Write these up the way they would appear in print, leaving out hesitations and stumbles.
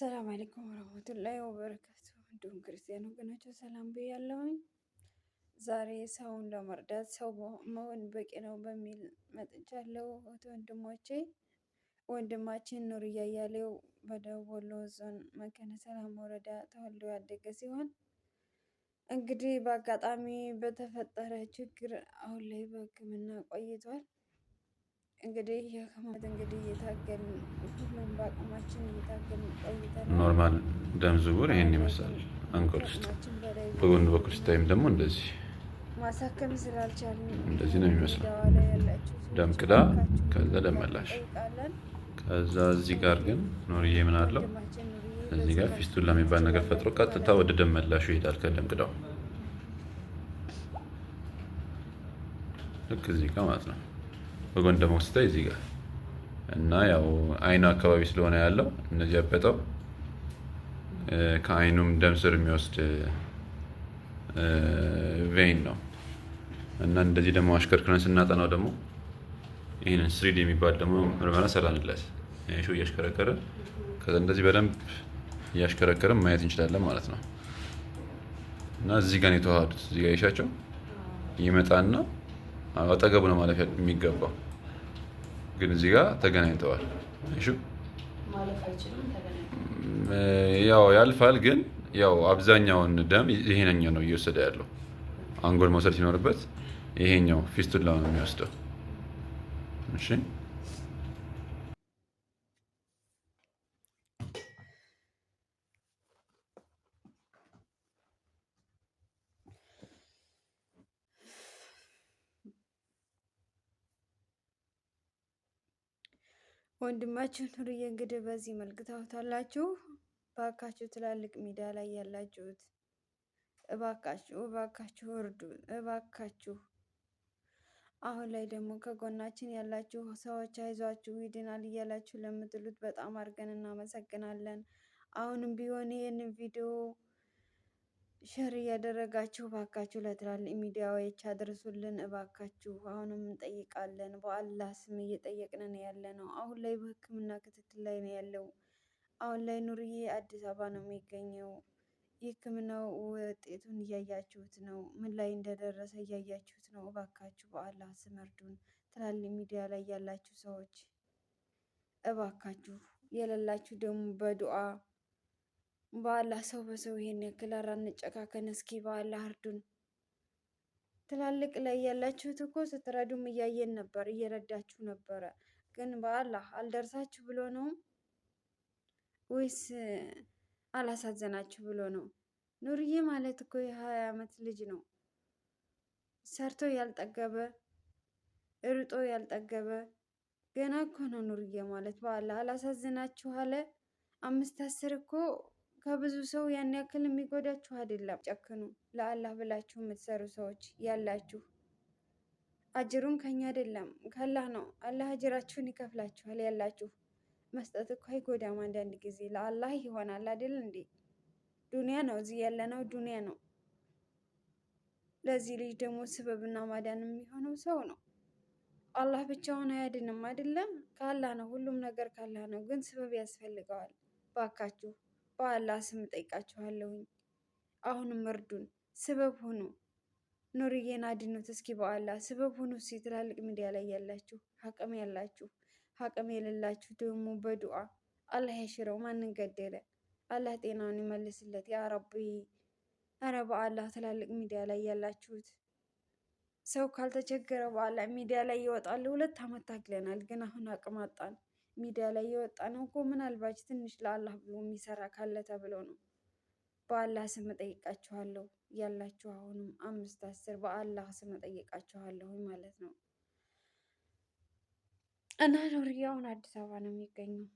ሰላም አለይኩም ወራህመቱላሂ ወበረካቱ። እንዲሁም ክርስቲያን ወገኖች ሰላም ብያለሁኝ። ዛሬ ሰውን ለመርዳት ሰው መሆን በቂ ነው በሚል መጥቻለሁ። ወንድሞቼ ወንድማችን ኑርያ እያሌው በደቡብ ወሎ ዞን መካነ ሰላም ወረዳ ተወልዶ ያደገ ሲሆን እንግዲህ በአጋጣሚ በተፈጠረ ችግር አሁን ላይ በሕክምና ቆይቷል። እንግዲህ የህክምና እየታገልን ሁሉም በአቅማችን እየታገልን ቆይተናል። ኖርማል ደም ዝውውር ይሄን ይመስላል። አንጎል ውስጥ በጎን በኩል ስታይም ደግሞ እንደዚህ ማሳከም ስላልቻልን እንደዚህ ነው የሚመስለው። ደም ቅዳ ከዛ ደም መላሽ ከዛ እዚህ ጋር ግን ኑርዬ ምን አለው እዚህ ጋር ፊስቱላ የሚባል ነገር ፈጥሮ ቀጥታ ወደ ደም መላሹ ይሄዳል። ከደም ቅዳው ልክ እዚህ ጋር ማለት ነው። በጎን ደግሞ ስታይ እዚህ ጋር እና ያው አይኑ አካባቢ ስለሆነ ያለው እነዚህ ያበጠው ከአይኑም ደም ስር የሚወስድ ቬይን ነው እና እንደዚህ ደግሞ አሽከርክረን ስናጠናው ደግሞ ይህንን ስሪድ የሚባል ደግሞ ምርመራ ሰራንለት። ይሄ እያሽከረከረ ከዛ እንደዚህ በደንብ እያሽከረከረ ማየት እንችላለን ማለት ነው። እና እዚህ ጋር ነው የተዋሃዱት። እዚህ ጋር ይሻቸው ይመጣና አጠገቡ ነው ማለፍ የሚገባው ግን እዚህ ጋር ተገናኝተዋል። እሺ ያው ያልፋል ግን ያው አብዛኛውን ደም ይሄኛው ነው እየወሰደ ያለው። አንጎል መውሰድ ሲኖርበት ይሄኛው ፊስቱላ ነው የሚወስደው። እሺ ወንድማችሁ ኑርዬ እንግዲህ በዚህ መልክ ታውታላችሁ። እባካችሁ ትላልቅ ሚዲያ ላይ ያላችሁት እባካችሁ እርዱ፣ እባካችሁ። አሁን ላይ ደግሞ ከጎናችን ያላችሁ ሰዎች አይዟችሁ ይድናል እያላችሁ ለምትሉት በጣም አድርገን እናመሰግናለን። አሁንም ቢሆን ይህንን ቪዲዮ ሸር እያደረጋችሁ እባካችሁ ለትላልቅ ሚዲያዎች አድርሱልን እባካችሁ። አሁንም እንጠይቃለን። በአላህ ስም እየጠየቅን ነው ያለ ነው። አሁን ላይ በሕክምና ክትትል ላይ ነው ያለው። አሁን ላይ ኑርዬ አዲስ አበባ ነው የሚገኘው። የሕክምናው ውጤቱን እያያችሁት ነው። ምን ላይ እንደደረሰ እያያችሁት ነው። እባካችሁ በአላህ ስም እርዱን። ትላልቅ ሚዲያ ላይ ያላችሁ ሰዎች እባካችሁ፣ የሌላችሁ ደግሞ በዱዓ በአላህ ሰው በሰው ይሄን ያክል ኧረ እንጨካከን እስኪ በአላህ እርዱን። ትላልቅ ላይ ያላችሁት እኮ ስትረዱም እያየን ነበር፣ እየረዳችሁ ነበረ። ግን በአላህ አልደርሳችሁ ብሎ ነው ወይስ አላሳዘናችሁ ብሎ ነው? ኑርዬ ማለት እኮ የ20 ዓመት ልጅ ነው። ሰርቶ ያልጠገበ ርጦ ያልጠገበ ገና እኮ ነው ኑርዬ ማለት። በአላህ አላሳዝናችሁ አለ። 5-10 እኮ ከብዙ ሰው ያን ያክል የሚጎዳችሁ አይደለም። ጨክኑ። ለአላህ ብላችሁ የምትሰሩ ሰዎች ያላችሁ አጅሩን ከኛ አይደለም ከአላህ ነው። አላህ አጅራችሁን ይከፍላችኋል። ያላችሁ መስጠት እኮ አይጎዳም። አንዳንድ ጊዜ ለአላህ ይሆናል አይደል እንዴ? ዱንያ ነው፣ እዚህ ያለነው ዱንያ ነው። ለዚህ ልጅ ደግሞ ስበብና ማዳን የሚሆነው ሰው ነው። አላህ ብቻውን አያድንም አይደለም? ከአላህ ነው፣ ሁሉም ነገር ከአላህ ነው። ግን ስበብ ያስፈልገዋል። ባካችሁ በአላህ ስም ጠይቃችኋለሁኝ። አሁንም እርዱን፣ ስበብ ሁኑ። ኑርዬን አድኑት እስኪ በአላህ ስበብ ሁኑ። እስኪ ትላልቅ ሚዲያ ላይ ያላችሁ ሀቅም ያላችሁ፣ ሀቅም የሌላችሁ ደግሞ በዱዓ አላህ ያሽረው። ማንን ገደለ? አላህ ጤናውን ይመልስለት ያ ረቢ። ኧረ በአላህ ትላልቅ ሚዲያ ላይ ያላችሁት ሰው ካልተቸገረ በአላህ ሚዲያ ላይ ይወጣል። 2 ዓመት ታግለናል፣ ግን አሁን አቅም አጣን። ሚዲያ ላይ የወጣ ነው እኮ ምናልባት ትንሽ ለአላህ ብሎ የሚሰራ ካለ ተብሎ ነው። በአላህ ስም ጠይቃችኋለሁ ያላችሁ አሁንም 5-10 በአላህ ስም ጠይቃችኋለሁ ማለት ነው። እና ኑርዬ አሁን አዲስ አበባ ነው የሚገኘው።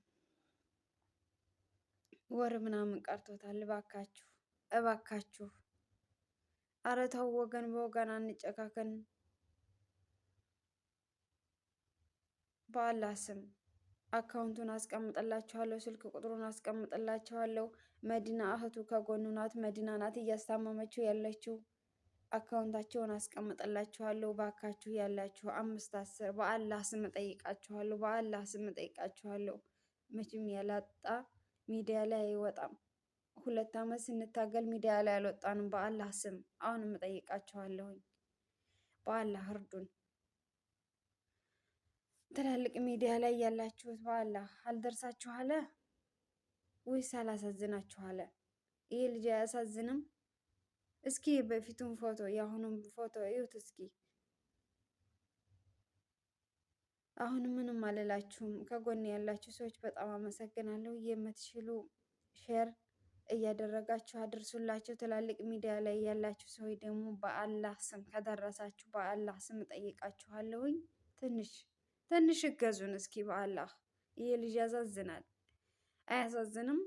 ወር ምናምን ቀርቶታል። እባካችሁ እባካችሁ፣ ኧረ ተው ወገን በወገን አንጨካከን። በአላህ ስም አካውንቱን አስቀምጥላችኋለሁ፣ ስልክ ቁጥሩን አስቀምጥላችኋለሁ። መዲና እህቱ ከጎኑ ናት። መዲና ናት እያስታመመችው ያለችው። አካውንታቸውን አስቀምጥላችኋለሁ። ባካችሁ ያላችሁ 5-10 በአላህ ስም ጠይቃችኋለሁ። በአላህ ስም ጠይቃችኋለሁ። መቼም ያላጣ ሚዲያ ላይ አይወጣም። 2 ዓመት ስንታገል ሚዲያ ላይ አልወጣንም። በአላህ ስም አሁንም እጠይቃችኋለሁኝ፣ በአላህ እርዱን። ትላልቅ ሚዲያ ላይ ያላችሁት በአላህ አልደርሳችሁ አለ ወይስ አላሳዝናችሁ አለ? ይሄ ልጅ አያሳዝንም? እስኪ በፊቱን ፎቶ የአሁኑም ፎቶ እዩት እስኪ። አሁን ምንም አልላችሁም። ከጎን ያላችሁ ሰዎች በጣም አመሰግናለሁ። የምትችሉ ሼር እያደረጋችሁ አድርሱላቸው። ትላልቅ ሚዲያ ላይ ያላችሁ ሰዎች ደግሞ በአላህ ስም ከደረሳችሁ በአላህ ስም እጠይቃችኋለሁኝ። ትንሽ እገዙን እስኪ በአላህ። ይሄ ልጅ ያሳዝናል። አያሳዝንም?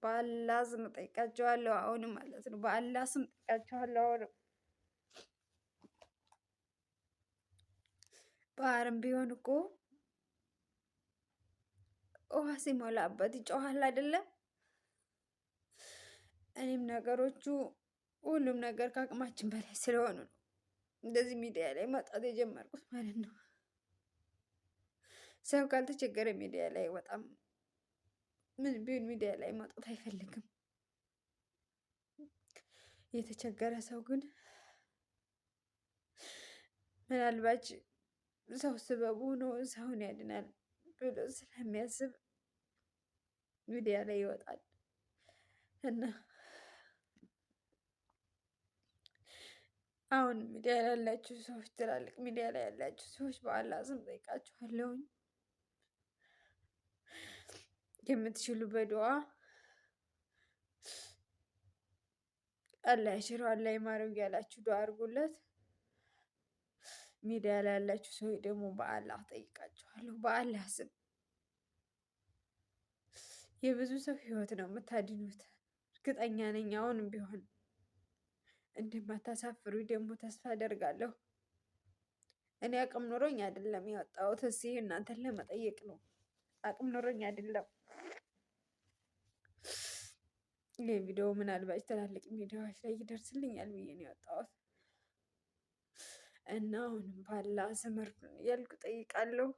በአላህ ስም እጠይቃችኋለሁ አሁንም ማለት ነው። በአላህ ስም እጠይቃችኋለሁ አሁንም። ባህርም ቢሆን እኮ ውሃ ሲሞላበት ይጮሃል አይደለም? እኔም ነገሮቹ ሁሉም ነገር ከአቅማችን በላይ ስለሆኑ ነው እንደዚህ ሚዲያ ላይ መውጣት የጀመርኩት ማለት ነው። ሰው ካልተቸገረ ሚዲያ ላይ አይወጣም። ምን ቢሆን ሚዲያ ላይ መውጣት አይፈልግም። የተቸገረ ሰው ግን ምናልባት ሰው ስበቡ ነው ሰውን ያድናል ብሎ ስለሚያስብ ሚዲያ ላይ ይወጣል እና አሁን ሚዲያ ላይ ያላችሁ ሰዎች፣ ትላልቅ ሚዲያ ላይ ያላችሁ ሰዎች በአላህ ስም ጠይቃችኋለሁኝ የምትችሉ በዱዓ አላህ ይሽረው አላህ ይማረው እያላችሁ ዱዓ አድርጉለት። ሚዲያ ላይ ያላችሁ ሰዎች ደግሞ በአላህ ጠይቃችኋለሁ፣ በአላህ ስም የብዙ ሰው ህይወት ነው የምታድኑት። እርግጠኛ ነኝ አሁንም ቢሆን እንደማታሳፍሩ ደግሞ ተስፋ አደርጋለሁ። እኔ አቅም ኖሮኝ አይደለም ያወጣሁት፣ እዚህ እናንተን ለመጠየቅ ነው። አቅም ኖሮኝ አይደለም። ይህ ቪዲዮ ምናልባት ትላልቅ ሚዲያዎች ላይ ይደርስልኛል ብዬ ነው ያወጣሁት እና አሁንም በአላህ ስም እርዱን እያልኩ ጠይቃለሁ።